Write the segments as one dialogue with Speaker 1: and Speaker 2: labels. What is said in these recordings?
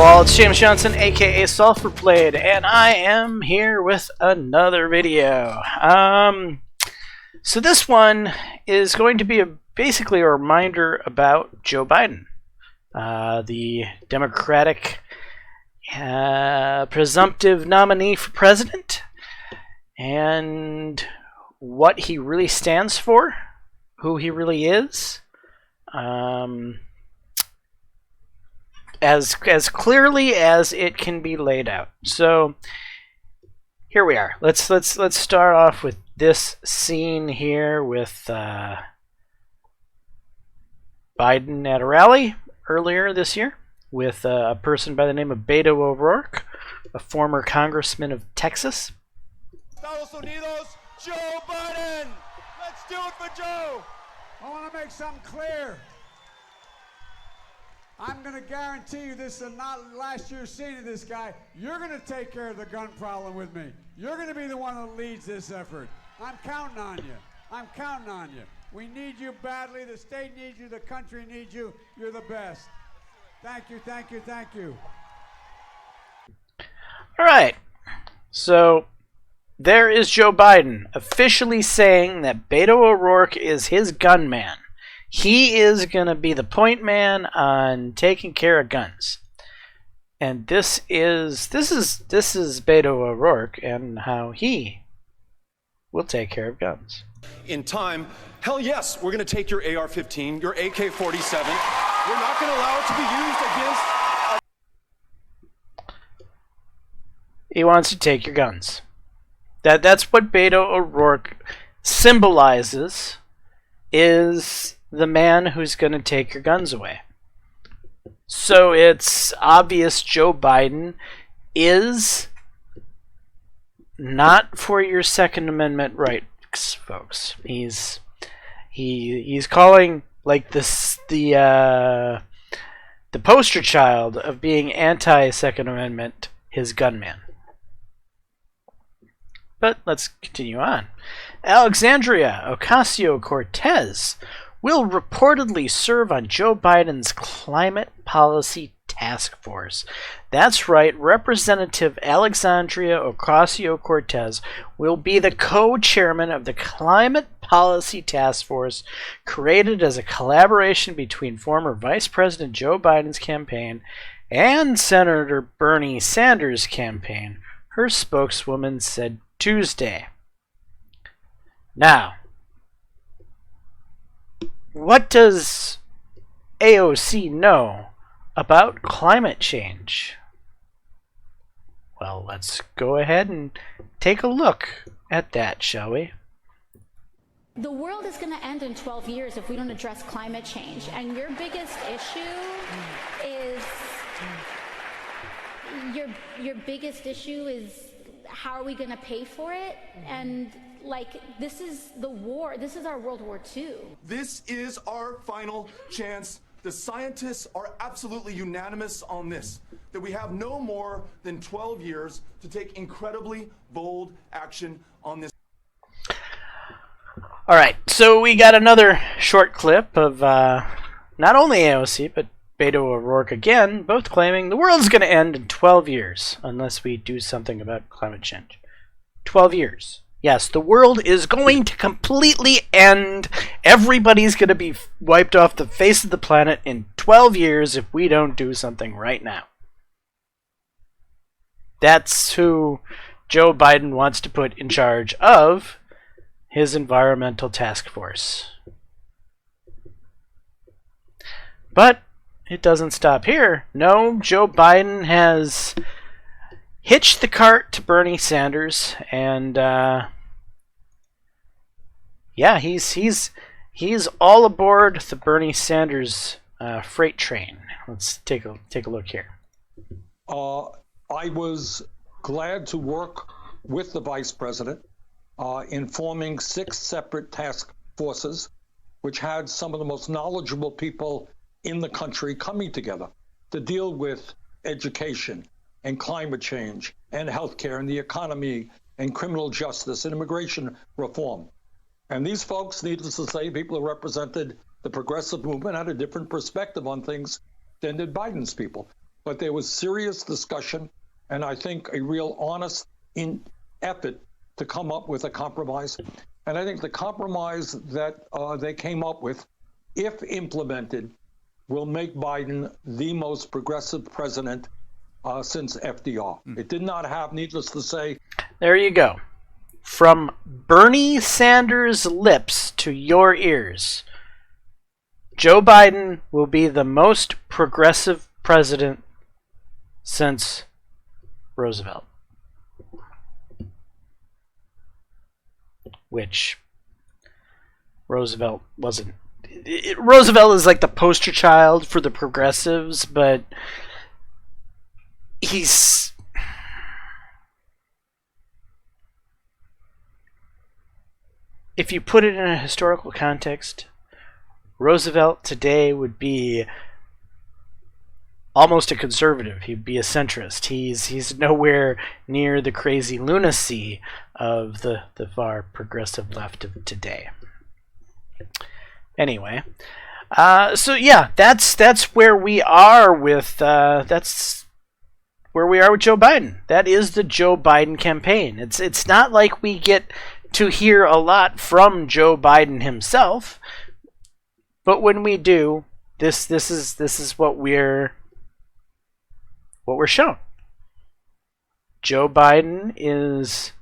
Speaker 1: all, it's James Johnson, aka Sulfur Blade, and I am here with another video. So this one is going to be basically a reminder about Joe Biden, the Democratic presumptive nominee for president, and what he really stands for, who he really is. As clearly as it can be laid out. So here we are. Let's start off with this scene here with Biden at a rally earlier this year with a person by the name of Beto O'Rourke, a former congressman of Texas.
Speaker 2: Estados Unidos, Joe Biden. Let's do it for Joe.
Speaker 3: I want to make something clear. I'm going to guarantee you this is not last year's scene of this guy. You're going to take care of the gun problem with me. You're going to be the one that leads this effort. I'm counting on you. I'm counting on you. We need you badly. The state needs you. The country needs you. You're the best. Thank you, thank you, thank you.
Speaker 1: All right. So there is Joe Biden officially saying that Beto O'Rourke is his gunman. He is going to be the point man on taking care of guns. And this is Beto O'Rourke and how he will take care of guns.
Speaker 2: In time, hell yes, we're going to take your AR-15, your AK-47. We're not going to allow it to be used against...
Speaker 1: He wants to take your guns. That's what Beto O'Rourke symbolizes, is the man who's going to take your guns away. So it's obvious Joe Biden is not for your Second Amendment rights, folks. He's calling like this the poster child of being anti-Second Amendment his gunman. But let's continue on. Alexandria Ocasio-Cortez will reportedly serve on Joe Biden's Climate Policy Task Force. That's right, Representative Alexandria Ocasio-Cortez will be the co-chairman of the Climate Policy Task Force, created as a collaboration between former Vice President Joe Biden's campaign and Senator Bernie Sanders' campaign, her spokeswoman said Tuesday. Now, what does AOC know about climate change? Well, let's go ahead and take a look at that, shall we?
Speaker 4: The world is going to end in 12 years if we don't address climate change. And your biggest issue is your biggest issue is how are we going to pay for it? And like, this is the war. This is our World War II.
Speaker 2: This is our final chance. The scientists are absolutely unanimous on this, that we have no more than 12 years to take incredibly bold action on this.
Speaker 1: All right, so we got another short clip of not only AOC, but Beto O'Rourke again, both claiming the world's going to end in 12 years unless we do something about climate change. 12 years. Yes, the world is going to completely end. Everybody's going to be wiped off the face of the planet in 12 years if we don't do something right now. That's who Joe Biden wants to put in charge of his environmental task force. But it doesn't stop here. No, Joe Biden has hitched the cart to Bernie Sanders, and yeah, he's all aboard the Bernie Sanders freight train. Let's take a look here.
Speaker 5: I was glad to work with the vice president in forming 6 separate task forces, which had some of the most knowledgeable people in the country coming together to deal with education and climate change and healthcare and the economy and criminal justice and immigration reform. And these folks, needless to say, people who represented the progressive movement, had a different perspective on things than did Biden's people. but there was serious discussion and I think a real honest effort to come up with a compromise. And I think the compromise that they came up with, if implemented, will make Biden the most progressive president since FDR. It did not have, needless to say.
Speaker 1: There you go. From Bernie Sanders' lips to your ears, Joe Biden will be the most progressive president since Roosevelt. Which Roosevelt wasn't. Roosevelt is like the poster child for the progressives, but he's... If you put it in a historical context, Roosevelt today would be almost a conservative. He'd be a centrist. He's nowhere near the crazy lunacy of the far progressive left of today. Anyway, so yeah, that's where we are with Joe Biden. That is the Joe Biden campaign. It's not like we get to hear a lot from Joe Biden himself, but when we do, this is what we're shown. Joe Biden is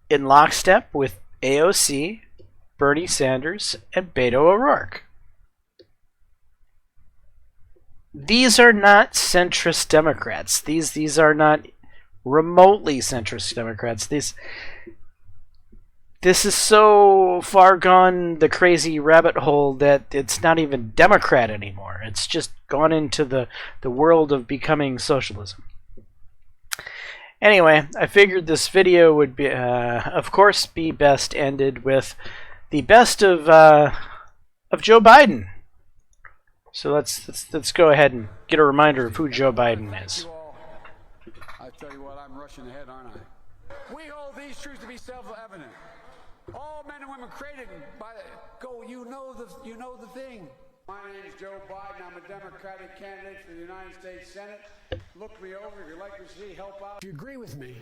Speaker 1: in lockstep with AOC, Bernie Sanders, and Beto O'Rourke. These are not centrist Democrats. These are not remotely centrist Democrats. This is so far gone the crazy rabbit hole that it's not even Democrat anymore. It's just gone into the world of becoming socialism. Anyway, I figured this video would be, of course, be best ended with the best of Joe Biden. So let's go ahead and get a reminder of who Joe Biden is.
Speaker 3: I tell you what, I'm rushing ahead, aren't I? We hold these truths to be self-evident. All men and women created by you know the thing. My name is Joe Biden. I'm a Democratic candidate for the United States Senate. Look me over if you'd like to see, help out. If you agree with me,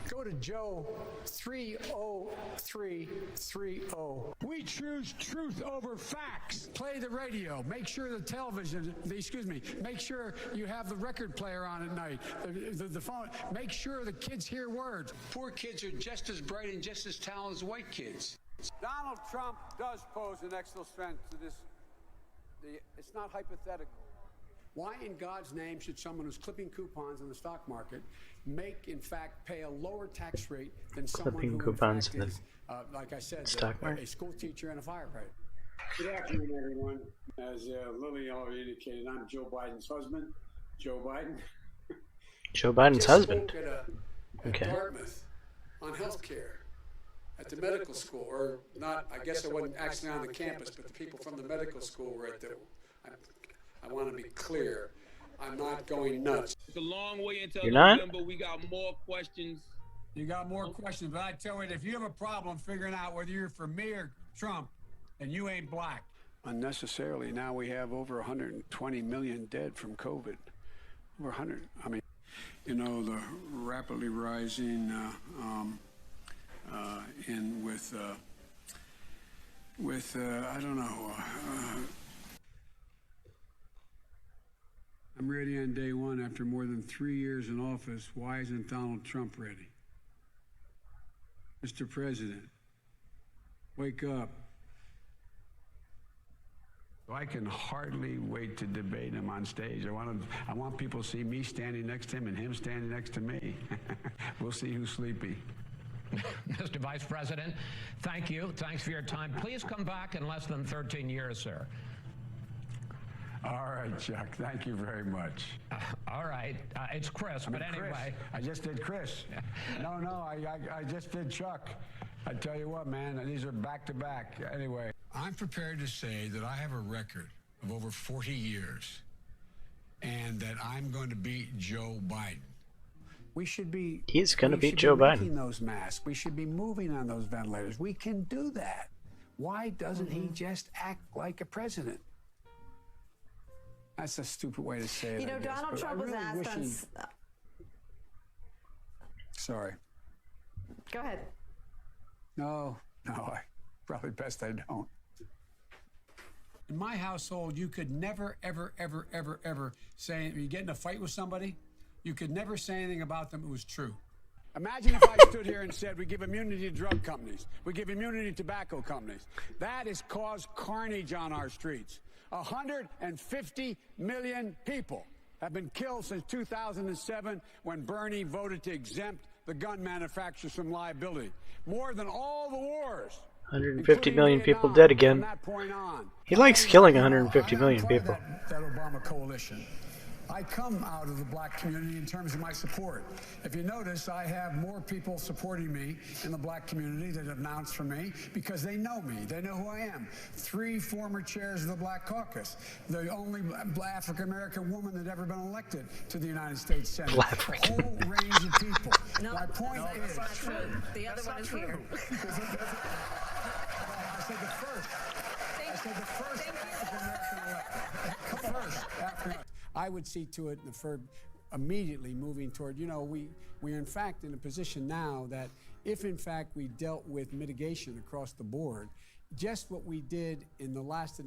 Speaker 3: go to Joe 30330. We choose truth over facts. Play the radio. Make sure the television, make sure you have the record player on at night. The phone. Make sure the kids hear words. Poor kids are just as bright and just as talented as white kids. Donald Trump does pose an extra threat to this. It's not hypothetical. Why in God's name should someone who's clipping coupons in the stock market in fact, pay a lower tax rate than someone who,
Speaker 1: coupons in
Speaker 3: is, like I said, a school teacher and a firefighter? Good afternoon, everyone. As Lily already indicated, I'm Joe Biden's husband, Joe Biden.
Speaker 1: Joe Biden's husband.
Speaker 3: At Dartmouth on health care at the medical school, or not, I guess I wasn't actually on the campus, but the people from the medical school were at the, I want to be clear, I'm not going nuts.
Speaker 6: It's a long way until
Speaker 1: You're not?
Speaker 6: November. We got more questions.
Speaker 3: You got more questions, but I tell you, if you have a problem figuring out whether you're for me or Trump, then you ain't black. Unnecessarily, now we have over 120 million dead from COVID. Over 100, I mean, you know, the rapidly rising I don't know. I'm ready on day one after more than 3 years in office. Why isn't Donald Trump ready? Mr. President, wake up. I can hardly wait to debate him on stage. I want people to see me standing next to him and him standing next to me. We'll see who's sleepy.
Speaker 7: Mr. Vice President, thank you. Thanks for your time. Please come back in less than 13 years, sir.
Speaker 3: All right, Chuck. Thank you very much.
Speaker 7: All right. It's Chris, but anyway.
Speaker 3: Chris. I just did Chris. No, I just did Chuck. I tell you what, man, these are back-to-back. Anyway. I'm prepared to say that I have a record of over 40 years and that I'm going to beat Joe Biden. We should be.
Speaker 1: He's going to beat Joe Biden.
Speaker 3: Making those masks. We should be moving on those ventilators. We can do that. Why doesn't he just act like a president? That's a stupid way to say it.
Speaker 8: You know, Donald Trump was asked on.
Speaker 3: Sorry.
Speaker 8: Go ahead.
Speaker 3: No, I probably best I don't. In my household, you could never, ever, ever, ever, ever say, if you get in a fight with somebody, you could never say anything about them that was true. Imagine if I stood here and said we give immunity to drug companies, we give immunity to tobacco companies. That has caused carnage on our streets. 150 million people have been killed since 2007 when Bernie voted to exempt the gun manufacturers from liability. More than all the wars.
Speaker 1: 150 million people dead again. He likes killing 150 million people.
Speaker 3: That Obama coalition. I come out of the black community in terms of my support. If you notice, I have more people supporting me in the black community that have announced for me because they know me. They know who I am. 3 former chairs of the Black Caucus. The only African-American woman that ever been elected to the United States Senate. A whole range of people.
Speaker 8: No,
Speaker 3: my point is...
Speaker 8: that's not true. The other one is here.
Speaker 3: I said the first. I said the first African-American elected. First African. I would see to it for immediately moving toward, we're in fact in a position now that if in fact we dealt with mitigation across the board, just what we did in the last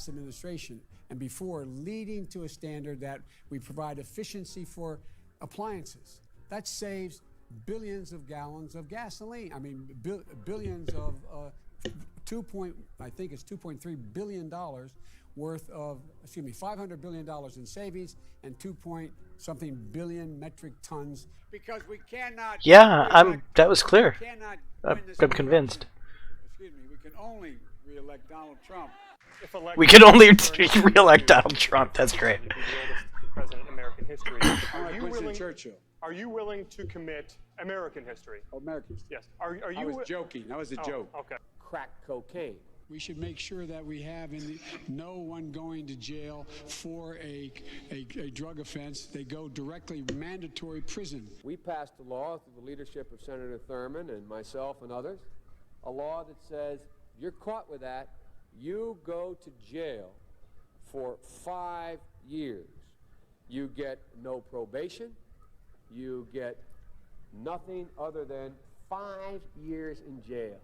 Speaker 3: administration and before, leading to a standard that we provide efficiency for appliances. That saves billions of gallons of gasoline. I mean, billions of, I think it's $2.3 billion worth of, $500 billion in savings and 2-point-something billion metric tons. Because we cannot.
Speaker 1: Yeah, that was clear. I'm convinced.
Speaker 3: We can only re-elect Donald Trump.
Speaker 1: We can only re-elect Donald Trump. That's great.
Speaker 9: President in American history.
Speaker 3: Are you willing to commit American history? American history.
Speaker 9: Yes. Are you?
Speaker 3: I was joking. That was a joke.
Speaker 9: Okay.
Speaker 10: Crack cocaine.
Speaker 3: We should make sure that we have no one going to jail for a drug offense. They go directly mandatory prison.
Speaker 10: We passed a law through the leadership of Senator Thurmond and myself and others, a law that says you're caught with that, you go to jail for 5 years. You get no probation. You get nothing other than 5 years in jail.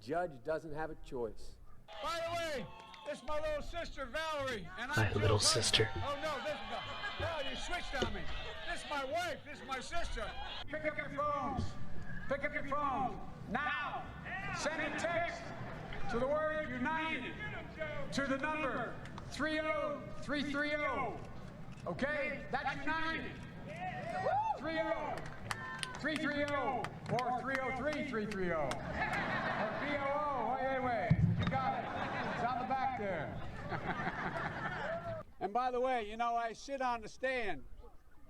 Speaker 10: Judge doesn't have a choice.
Speaker 3: By the way, this is my little sister, Valerie. And
Speaker 1: My little sister.
Speaker 3: Oh, no, you switched on me. This is my wife. This is my sister. Pick up your phones. Pick up your phones. Now. Send a text to the word United to the number 30330. Okay? That's United. 30330 or 303-330 or BOO. Wait. You got it. It's on the back there. And by the way, I sit on the stand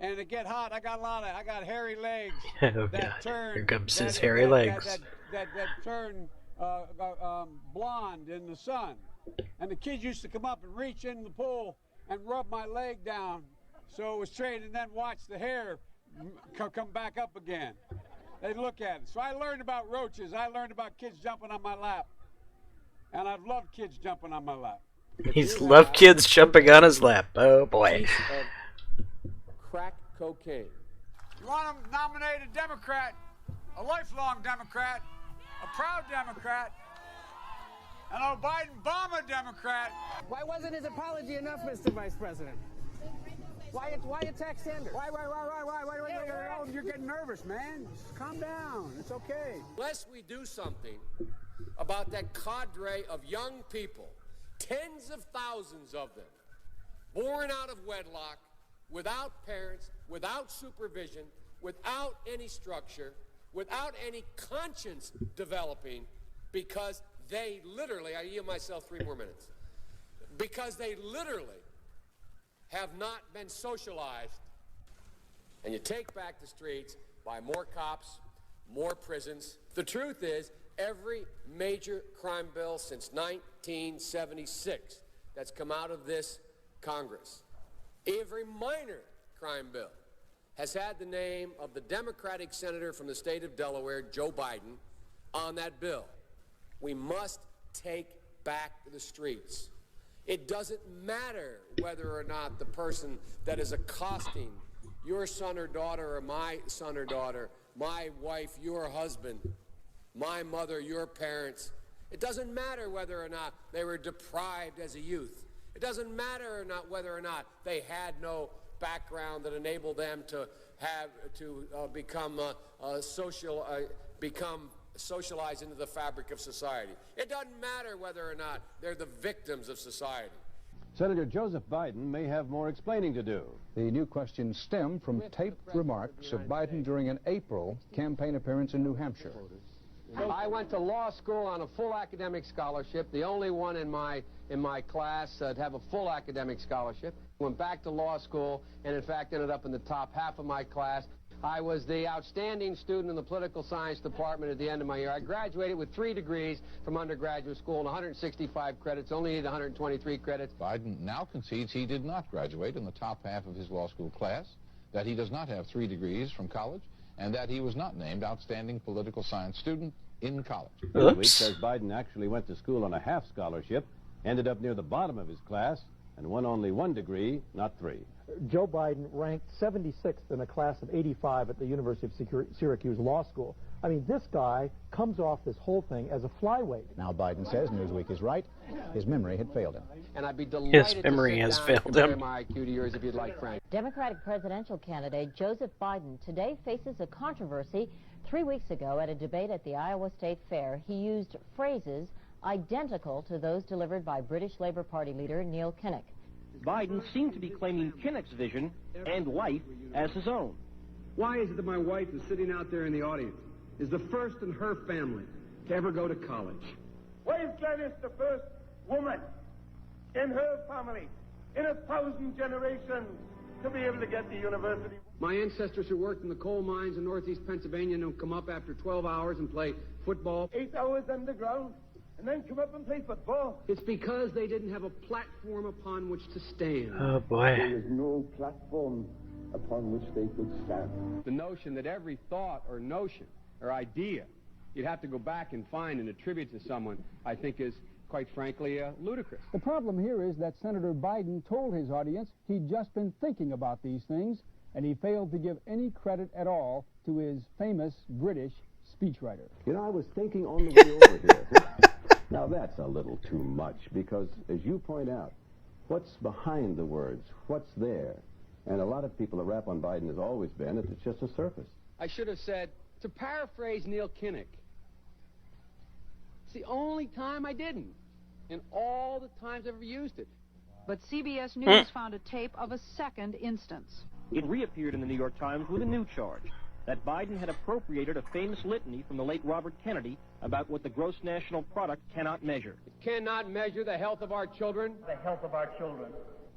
Speaker 3: and it get hot. I got hairy legs.
Speaker 1: Oh God! Here comes his hairy legs.
Speaker 3: That turn blonde in the sun. And the kids used to come up and reach in the pool and rub my leg down so it was straight, and then watch the hair come back up again. They look at it. So I learned about roaches. I learned about kids jumping on my lap. And I've loved kids jumping on my lap.
Speaker 1: He's loved kids jumping on his lap. Oh boy.
Speaker 10: Crack cocaine.
Speaker 3: You want to nominate a Democrat, a lifelong Democrat, a proud Democrat, an Biden-Obama Democrat.
Speaker 11: Why wasn't his apology enough, Mr. Vice President? Why attack Sanders?
Speaker 3: Why? Oh, you're getting nervous, man. Just calm down. It's okay.
Speaker 10: Unless we do something about that cadre of young people, tens of thousands of them, born out of wedlock, without parents, without supervision, without any structure, without any conscience developing, because they literally, I yield myself 3 more minutes, because they literally have not been socialized. And you take back the streets by more cops, more prisons. The truth is, every major crime bill since 1976 that's come out of this Congress, every minor crime bill has had the name of the Democratic senator from the state of Delaware, Joe Biden, on that bill. We must take back the streets. It doesn't matter whether or not the person that is accosting your son or daughter or my son or daughter, my wife, your husband, my mother, your parents, it doesn't matter whether or not they were deprived as a youth. It doesn't matter or not whether or not they had no background that enabled them to become socialized into the fabric of society. It doesn't matter whether or not they're the victims of society.
Speaker 12: Senator Joseph Biden may have more explaining to do.
Speaker 13: The new questions stem from taped remarks of Biden during an April campaign appearance in New Hampshire.
Speaker 10: I went to law school on a full academic scholarship, the only one in my class to have a full academic scholarship. Went back to law school and in fact ended up in the top half of my class. I was the outstanding student in the political science department at the end of my year. I graduated with 3 degrees from undergraduate school and 165 credits, only needed 123 credits.
Speaker 14: Biden now concedes he did not graduate in the top half of his law school class, that he does not have 3 degrees from college, and that he was not named outstanding political science student in college.
Speaker 12: Newsweek says Biden actually went to school on a half scholarship, ended up near the bottom of his class, and won only 1 degree, not 3.
Speaker 15: Joe Biden ranked 76th in a class of 85 at the University of Syracuse Law School. I mean, this guy comes off this whole thing as a flyweight.
Speaker 13: Now Biden says Newsweek is right. His memory had failed him.
Speaker 10: And I'd be delighted
Speaker 1: His memory has failed him.
Speaker 10: My IQ to yours if you'd like, Frank.
Speaker 16: Democratic presidential candidate Joseph Biden today faces a controversy. 3 weeks ago at a debate at the Iowa State Fair, he used phrases identical to those delivered by British Labour Party leader Neil Kinnock.
Speaker 17: Biden seemed to be claiming Kinnock's vision and life as his own.
Speaker 18: Why is it that my wife is sitting out there in the audience, is the first in her family to ever go to college?
Speaker 19: Why is Gladys the first woman in her family in 1,000 generations to be able to get to university?
Speaker 18: My ancestors who worked in the coal mines in northeast Pennsylvania don't come up after 12 hours and play football.
Speaker 19: 8 hours underground and then come up and play football.
Speaker 18: It's because they didn't have a platform upon which to stand.
Speaker 1: Oh, boy.
Speaker 19: There is no platform upon which they could stand.
Speaker 18: The notion that every thought or notion or idea you'd have to go back and find and attribute to someone, I think is, quite frankly, ludicrous.
Speaker 20: The problem here is that Senator Biden told his audience he'd just been thinking about these things, and he failed to give any credit at all to his famous British speechwriter.
Speaker 12: You know, I was thinking on the way over here. Now, that's a little too much, because, as you point out, what's behind the words? What's there? And a lot of people, the rap on Biden has always been that it's just a surface.
Speaker 18: I should have said, to paraphrase Neil Kinnock, it's the only time I didn't, and all the times I've ever used it.
Speaker 21: But CBS News found a tape of a second instance.
Speaker 17: It reappeared in the New York Times with a new charge, that Biden had appropriated a famous litany from the late Robert Kennedy about what the gross national product cannot measure.
Speaker 10: It cannot measure the health of our children,
Speaker 19: The health of our children,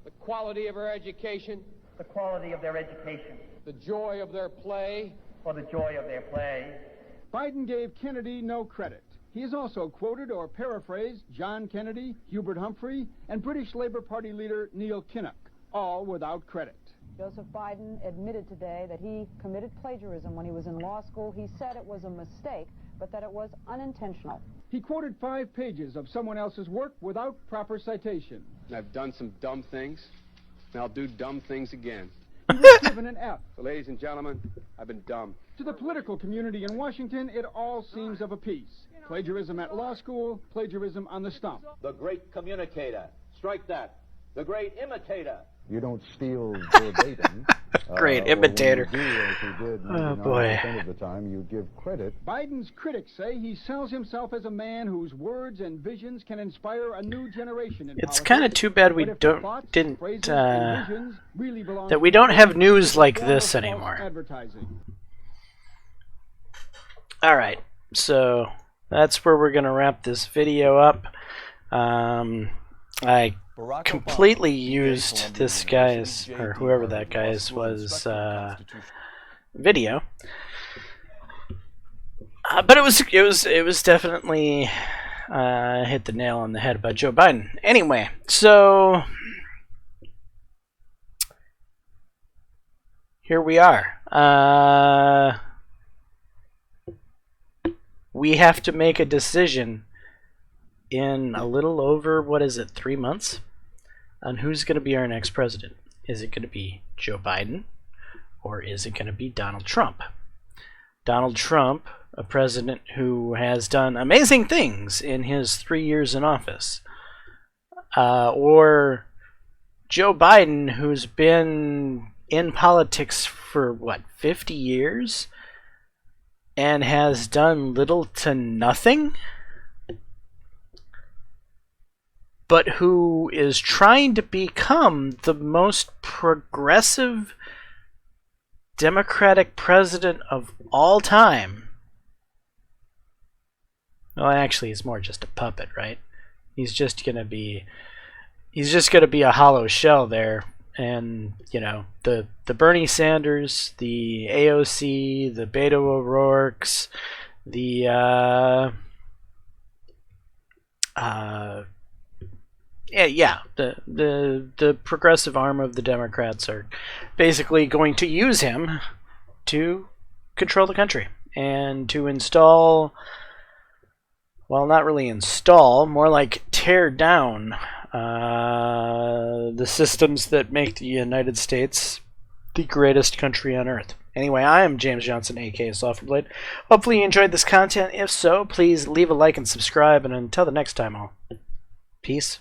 Speaker 10: the quality of our education,
Speaker 19: the quality of their education,
Speaker 10: the joy of their play,
Speaker 19: or the joy of their play.
Speaker 20: Biden gave Kennedy no credit. He has also quoted or paraphrased John Kennedy, Hubert Humphrey, and British Labour Party leader Neil Kinnock, all without credit.
Speaker 22: Joseph Biden admitted today that he committed plagiarism when he was in law school. He said it was a mistake, but that it was unintentional.
Speaker 20: He quoted 5 pages of someone else's work without proper citation.
Speaker 18: I've done some dumb things, and I'll do dumb things again.
Speaker 20: He was given an F.
Speaker 18: So, ladies and gentlemen, I've been dumb.
Speaker 20: To the political community in Washington, it all seems of a piece. Plagiarism at law school, plagiarism on the stump.
Speaker 23: The great communicator. Strike that. The great imitator.
Speaker 13: You don't steal verbatim.
Speaker 1: Great imitator.
Speaker 13: Oh,
Speaker 1: boy.
Speaker 13: Of the time, you give credit.
Speaker 20: Biden's critics say he sells himself as a man whose words and visions can inspire a new generation in
Speaker 1: It's
Speaker 20: politics.
Speaker 1: kind of too bad we
Speaker 20: But
Speaker 1: didn't
Speaker 20: phrases and visions really belong
Speaker 1: that
Speaker 20: to
Speaker 1: we don't
Speaker 20: the
Speaker 1: have news like
Speaker 20: wall
Speaker 1: this
Speaker 20: of false
Speaker 1: anymore.
Speaker 20: Advertising.
Speaker 1: All right, so that's where we're gonna wrap this video up. I completely used this guy's, or whoever that guy's was, video, but it was definitely hit the nail on the head about Joe Biden. Anyway, so here we are. We have to make a decision in a little over, what is it, 3 months? on who's going to be our next president. Is it going to be Joe Biden, or is it going to be Donald Trump? Donald Trump, a president who has done amazing things in his 3 years in office, or Joe Biden, who's been in politics for, what, 50 years? And has done little to nothing? But who is trying to become the most progressive Democratic president of all time. Well, actually, he's more just a puppet, right? He's just gonna be a hollow shell there. And, you know, the Bernie Sanders, the AOC, the Beto O'Rourke's, the progressive arm of the Democrats are basically going to use him to control the country and to install, well, not really install, more like tear down the systems that make the United States the greatest country on earth. Anyway, I am James Johnson, aka Softblade. Hopefully you enjoyed this content. If so, please leave a like and subscribe. And until the next time, all, peace.